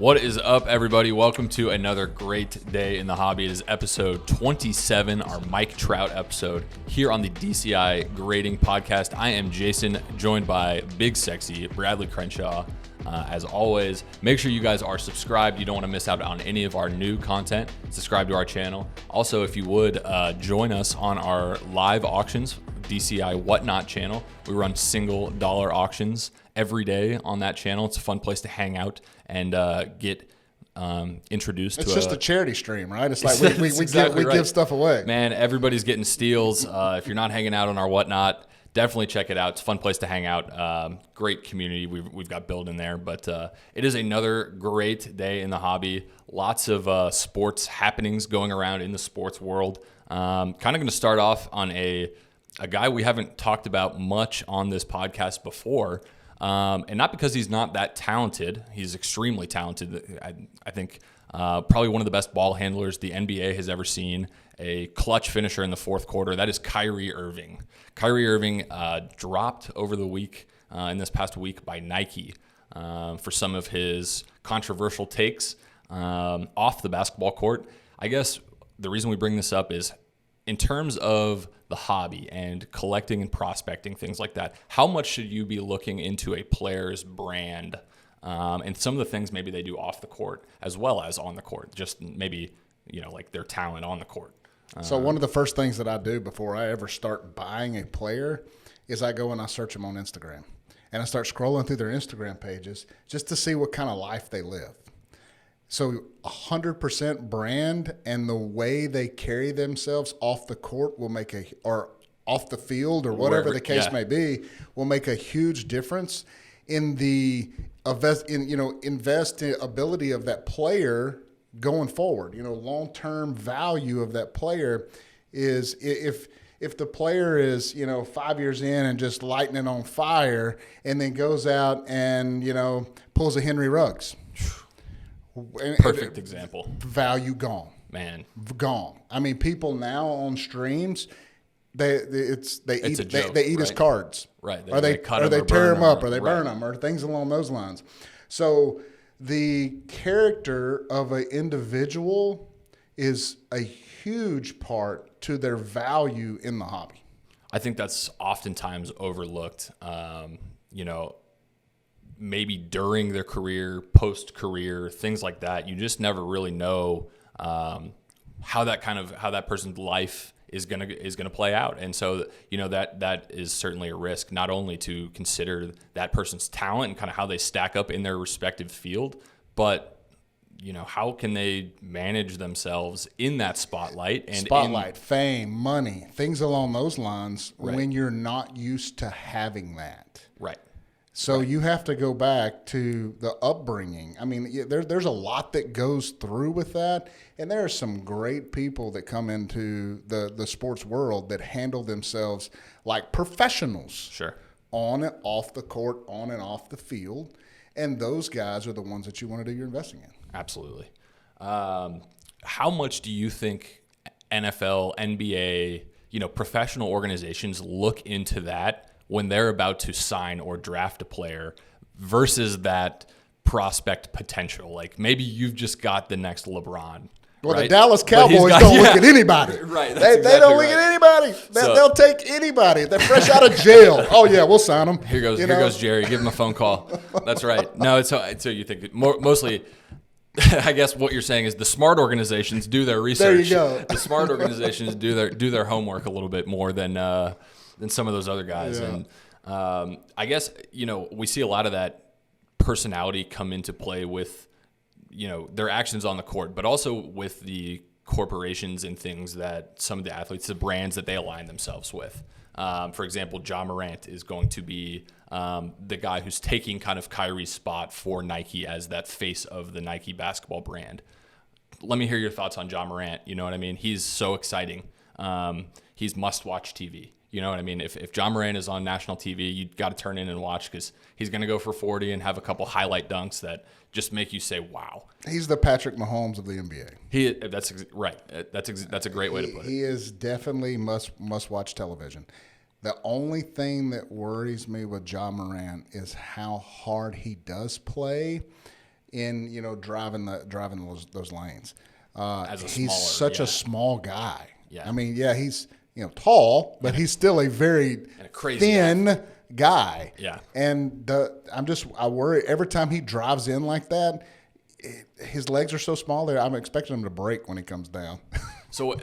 What is up, everybody? Welcome to another great day in the hobby. It is episode 27, our Mike Trout episode here on the DCI Grading Podcast. I am Jason, joined by Big Sexy Bradley Crenshaw. As always, make sure you guys are subscribed. You don't want to miss out on any of our new content. Subscribe to our channel. Also, if you would, join us on our live auctions, DCI Whatnot channel. We run single dollar auctions every day on that channel. It's a fun place to hang out and get introduced it's to just a charity stream, right? It's like we give stuff away. Man, everybody's getting steals. If you're not hanging out on our Whatnot, definitely check it out. It's a fun place to hang out. Great community we've got built in there. But it is another great day in the hobby. Lots of sports happenings going around in the sports world. Kind of going to start off on a guy we haven't talked about much on this podcast before. And not because he's not that talented. He's extremely talented. I think probably one of the best ball handlers the NBA has ever seen. A clutch finisher in the fourth quarter. That is Kyrie Irving. Kyrie Irving dropped over the week, in this past week, by Nike for some of his controversial takes off the basketball court. I guess the reason we bring this up is in terms of the hobby and collecting and prospecting, things like that, how much should you be looking into a player's brand and some of the things maybe they do off the court as well as on the court, just maybe, like their talent on the court? So one of the first things that I do before I ever start buying a player is I go and I search them on Instagram. And I start scrolling through their Instagram pages just to see what kind of life they live. So 100% brand and the way they carry themselves off the court or off the field or whatever the case may be, will make a huge difference in the ability of that player going forward. Long-term value of that player is if the player is 5 years in and just lighting it on fire and then goes out and pulls a Henry Ruggs. Perfect example. Value gone, man. Gone. I mean, people now on streams, they eat his cards, right? They tear them up, or they burn them, or things along those lines. So the character of an individual is a huge part to their value in the hobby. I think that's oftentimes overlooked. Maybe during their career, post-career, things like that. You just never really know how that person's life is gonna play out. And so, that is certainly a risk, not only to consider that person's talent and kind of how they stack up in their respective field, but how can they manage themselves in that spotlight fame, money, things along those lines, right, when you're not used to having that. Right. So you have to go back to the upbringing. I mean, there's a lot that goes through with that, and there are some great people that come into the sports world that handle themselves like professionals. Sure. On and off the court, on and off the field, and those guys are the ones that you want to do your investing in. Absolutely. How much do you think NFL, NBA, professional organizations look into that when they're about to sign or draft a player versus that prospect potential? Like maybe you've just got the next LeBron. Well, right? The Dallas Cowboys don't look at anybody. Right. They don't look at anybody. They'll take anybody. They're fresh out of jail. Oh, yeah, we'll sign them. Here goes Jerry. Give him a phone call. That's right. No, so you think mostly – I guess what you're saying is the smart organizations do their research. There you go. The smart organizations do their homework a little bit more than some of those other guys. Yeah. And I guess, we see a lot of that personality come into play with, their actions on the court, but also with the corporations and things that some of the athletes, the brands that they align themselves with. For example, Ja Morant is going to be the guy who's taking kind of Kyrie's spot for Nike as that face of the Nike basketball brand. Let me hear your thoughts on Ja Morant. You know what I mean? He's so exciting. He's must-watch TV. You know what I mean? If Ja Morant is on national TV, you got to turn in and watch because he's going to go for 40 and have a couple highlight dunks that just make you say, wow. He's the Patrick Mahomes of the NBA. That's right. That's a great way to put it. He is definitely must-watch television. The only thing that worries me with Ja Morant is how hard he does play in driving those lanes. He's such a small guy. Yeah. I mean, yeah, he's tall, but he's still a very thin guy. Yeah. And I worry every time he drives in like that. His legs are so small there. I'm expecting him to break when he comes down. So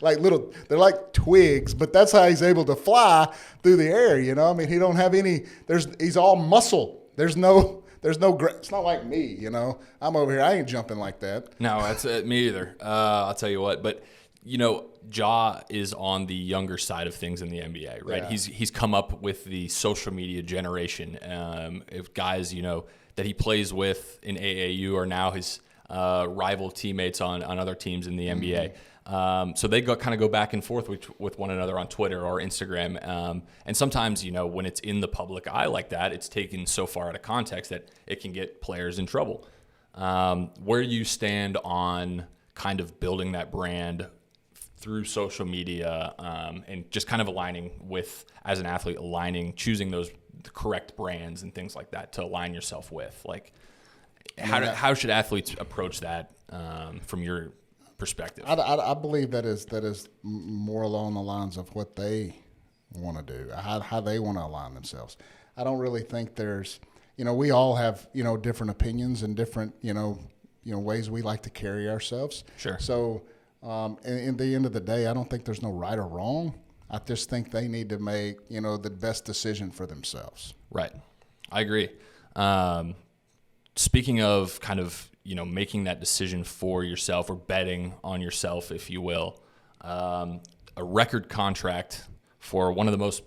like they're like twigs, but that's how he's able to fly through the air. I mean, he don't have any. He's all muscle. There's no. It's not like me. I'm over here. I ain't jumping like that. No, that's me either. I'll tell you what, but Ja is on the younger side of things in the NBA, right? Yeah. He's come up with the social media generation. If guys that he plays with in AAU are now his rival teammates on other teams in the NBA. So they kind of go back and forth with one another on Twitter or Instagram. And sometimes, when it's in the public eye like that, it's taken so far out of context that it can get players in trouble. Where you stand on kind of building that brand through social media and just kind of aligning with, as an athlete, choosing the correct brands and things like that to align yourself with. Like, how should athletes approach that from your perspective? I believe that is more along the lines of what they want to do, how they want to align themselves. I don't really think there's, we all have, different opinions and different, ways we like to carry ourselves. Sure. So, in the end of the day, I don't think there's no right or wrong. I just think they need to make, the best decision for themselves. Right. I agree. Speaking of kind of, making that decision for yourself or betting on yourself, if you will, a record contract for one of the most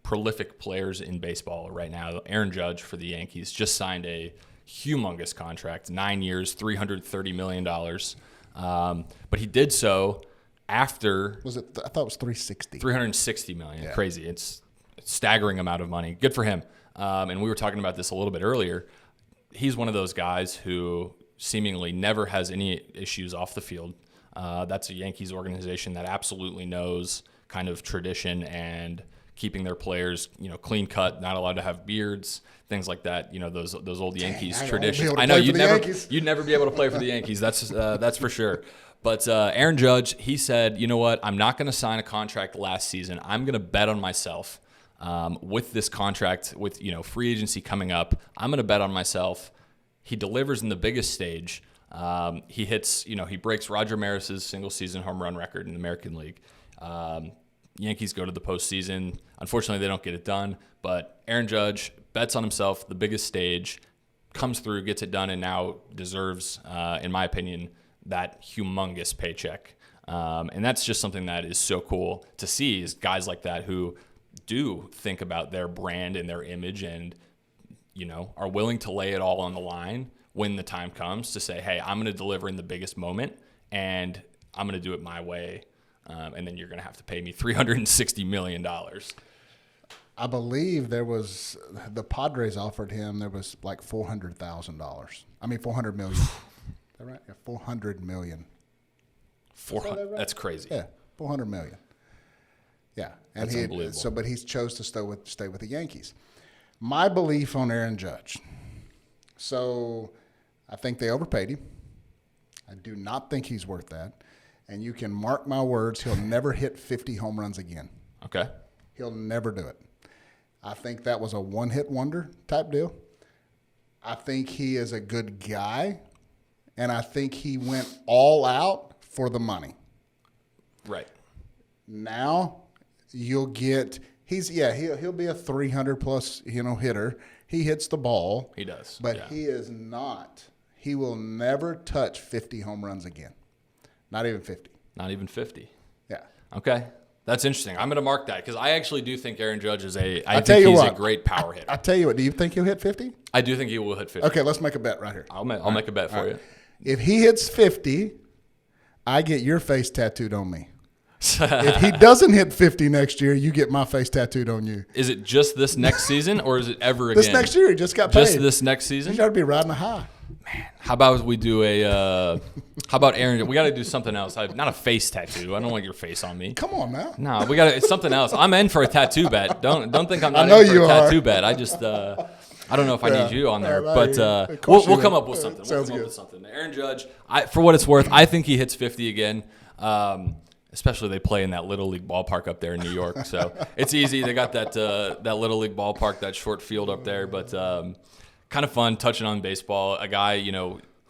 prolific players in baseball right now, Aaron Judge for the Yankees, just signed a humongous contract, 9 years, $330 million. But he did so after. I thought it was 360. $360 million. Yeah. Crazy. It's a staggering amount of money. Good for him. And we were talking about this a little bit earlier. He's one of those guys who seemingly never has any issues off the field. That's a Yankees organization that absolutely knows kind of tradition and keeping their players, clean cut, not allowed to have beards, things like that. Those old Yankees traditions. I know you'd never be able to play for the Yankees. That's for sure. But Aaron Judge, he said, you know what? I'm not going to sign a contract last season. I'm going to bet on myself with this contract, with free agency coming up. I'm going to bet on myself. He delivers in the biggest stage. He hits, he breaks Roger Maris's single season home run record in the American League. Yankees go to the postseason. Unfortunately, they don't get it done. But Aaron Judge bets on himself, the biggest stage, comes through, gets it done, and now deserves, in my opinion, that humongous paycheck. And that's just something that is so cool to see, is guys like that who do think about their brand and their image and, are willing to lay it all on the line when the time comes to say, hey, I'm going to deliver in the biggest moment and I'm going to do it my way. And then you're going to have to pay me $360 million. I believe the Padres offered him, there was like $400,000. I mean, $400 million. Is that right? Yeah, $400 million. That's crazy. Yeah, $400 million. Yeah, and that's unbelievable. But he chose to stay with the Yankees. My belief on Aaron Judge. So, I think they overpaid him. I do not think he's worth that. And you can mark my words, he'll never hit 50 home runs again. Okay. He'll never do it. I think that was a one-hit wonder type deal. I think he is a good guy, and I think he went all out for the money. Right. Now you'll get he'll be a 300-plus hitter. He hits the ball. He does. But he is not. He will never touch 50 home runs again. Not even 50. Not even 50. Yeah. Okay. That's interesting. I'm going to mark that because I actually do think Aaron Judge is a great power hitter. I'll tell you what. Do you think he'll hit 50? I do think he will hit 50. Okay, let's make a bet right here. I'll make a bet for you. If he hits 50, I get your face tattooed on me. If he doesn't hit 50 next year, you get my face tattooed on you. Is it just this next season or is it ever again? This next year, he just got paid. Just this next season? He got to be riding a high. Man, how about we do how about Aaron? We got to do something else. Not a face tattoo. I don't want your face on me. Come on now. No, it's something else. I'm in for a tattoo bet. Don't think I'm not in for a tattoo bet. I just, I don't know if I need you on there, No, but we'll come up with something. Sounds good. Aaron Judge, for what it's worth, I think he hits 50 again. Especially they play in that Little League ballpark up there in New York, so it's easy. They got that Little League ballpark, that short field up there, but kind of fun touching on baseball. A guy,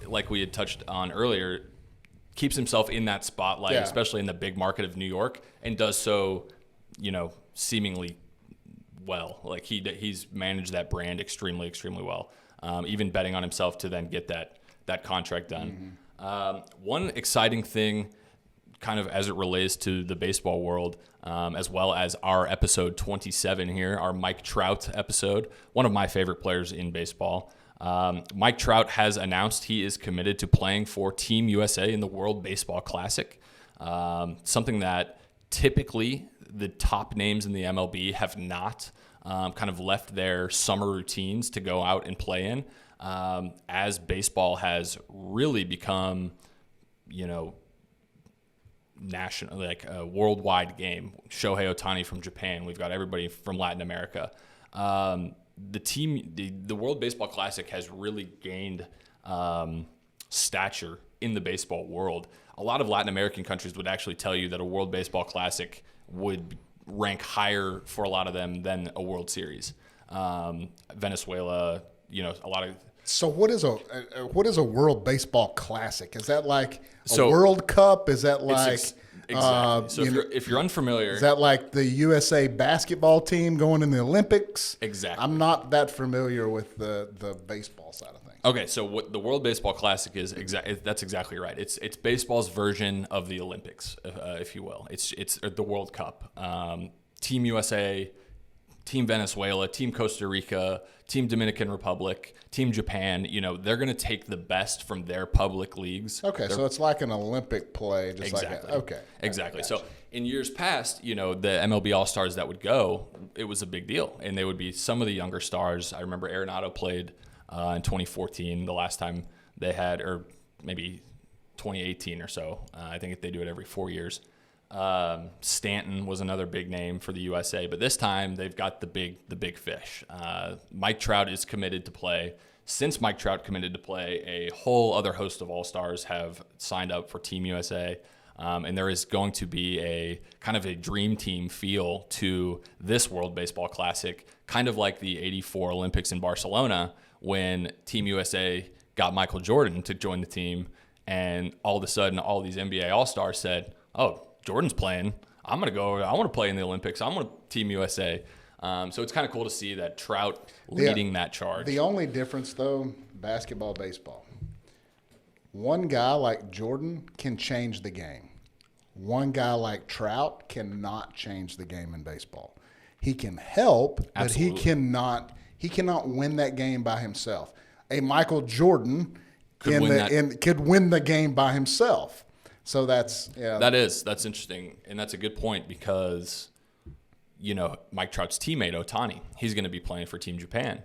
like we had touched on earlier, keeps himself in that spotlight, especially in the big market of New York, and does so, seemingly well. Like he's managed that brand extremely, extremely well. Even betting on himself to then get that contract done. One exciting thing, kind of as it relates to the baseball world, as well as our episode 27 here, our Mike Trout episode, one of my favorite players in baseball. Mike Trout has announced he is committed to playing for Team USA in the World Baseball Classic, something that typically the top names in the MLB have not kind of left their summer routines to go out and play in, as baseball has really become, national, like a worldwide game. Shohei Ohtani from Japan. We've got everybody from Latin America. The World Baseball Classic has really gained stature in the baseball world. A lot of Latin American countries would actually tell you that a World Baseball Classic would rank higher for a lot of them than a World Series. Venezuela, a lot of. So what is a World Baseball Classic? Is that like a World Cup? Is that like exactly? So if you're unfamiliar, is that like the USA basketball team going in the Olympics? Exactly. I'm not that familiar with the baseball side of things. Okay, so what the World Baseball Classic is that's exactly right. It's baseball's version of the Olympics, if you will. It's the World Cup. Team USA, Team Venezuela, Team Costa Rica, Team Dominican Republic, Team Japan, they're going to take the best from their public leagues. Okay, so it's like an Olympic play, just exactly. like okay. Exactly. Gotcha. So in years past, the MLB All-Stars that would go, it was a big deal. And they would be some of the younger stars. I remember Arenado played in 2014, the last time they had, or maybe 2018 or so. I think they do it every 4 years. Stanton was another big name for the USA, but this time they've got the big fish. Mike Trout is committed to play. Since Mike Trout committed to play, a whole other host of all-stars have signed up for Team USA, and there is going to be a kind of a dream team feel to this World Baseball Classic, kind of like the '84 Olympics in Barcelona when Team USA got Michael Jordan to join the team, and all of a sudden all these NBA all-stars said, "Oh, Jordan's playing. I'm going to go. I want to play in the Olympics. I want to Team USA." So it's kind of cool to see that Trout leading that charge. The only difference, though, basketball, baseball. One guy like Jordan can change the game. One guy like Trout cannot change the game in baseball. He can help, Absolutely. but he cannot win that game by himself. A Michael Jordan could win the game by himself. So that's interesting, and that's a good point because Mike Trout's teammate Ohtani, he's going to be playing for Team Japan.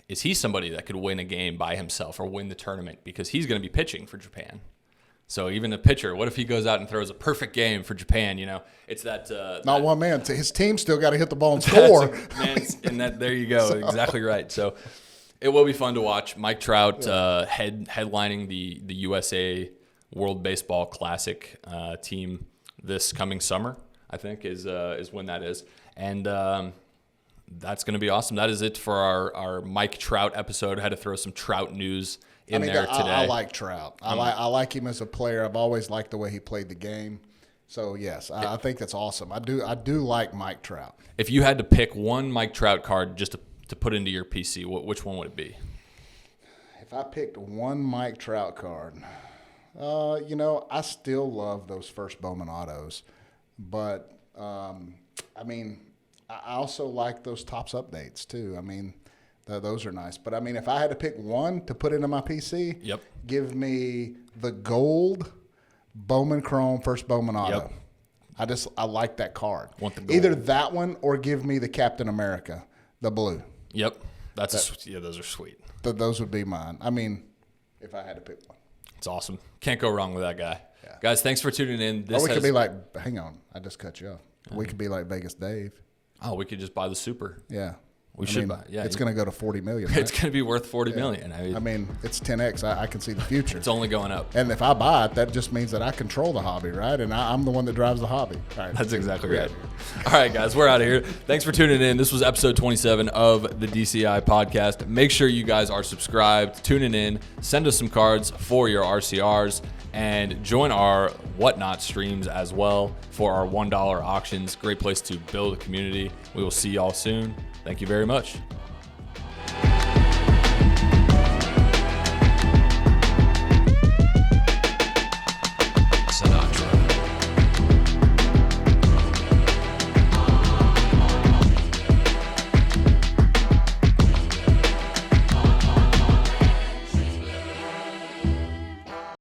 Is he somebody that could win a game by himself or win the tournament because he's going to be pitching for Japan? So even a pitcher, what if he goes out and throws a perfect game for Japan? It's that not one man. His team still got to hit the ball and score. There you go, exactly right. So it will be fun to watch Mike Trout headlining the USA World Baseball Classic team this coming summer, I think is when that is. And that's going to be awesome. That is it for our Mike Trout episode. I had to throw some Trout news in there today. I like Trout. I like him as a player. I've always liked the way he played the game. So, yes, I think that's awesome. I do like Mike Trout. If you had to pick one Mike Trout card just to put into your PC, which one would it be? If I picked one Mike Trout card, I still love those first Bowman autos. But, I also like those Topps updates, too. Those are nice. But, if I had to pick one to put into my PC, give me the gold Bowman Chrome first Bowman auto. Yep. I like that card. Want the gold. Either that one or give me the Captain America, the blue. Yep. Those are sweet. Those would be mine. If I had to pick one. It's awesome. Can't go wrong with that guy. Yeah. Guys, thanks for tuning in. Could be like, hang on, I just cut you off. We could be like Vegas Dave. Oh, we could just buy the super. Yeah. We should buy. Yeah, it's going to go to 40 million. Right? It's going to be worth 40 million. I mean, it's 10x. I can see the future. It's only going up. And if I buy it, that just means that I control the hobby, right? And I'm the one that drives the hobby. Right. That's exactly right. All right, guys, we're out of here. Thanks for tuning in. This was episode 27 of the DCI Podcast. Make sure you guys are subscribed, tuning in, send us some cards for your RCRs, and join our Whatnot streams as well for our $1 auctions. Great place to build a community. We will see y'all soon. Thank you very much.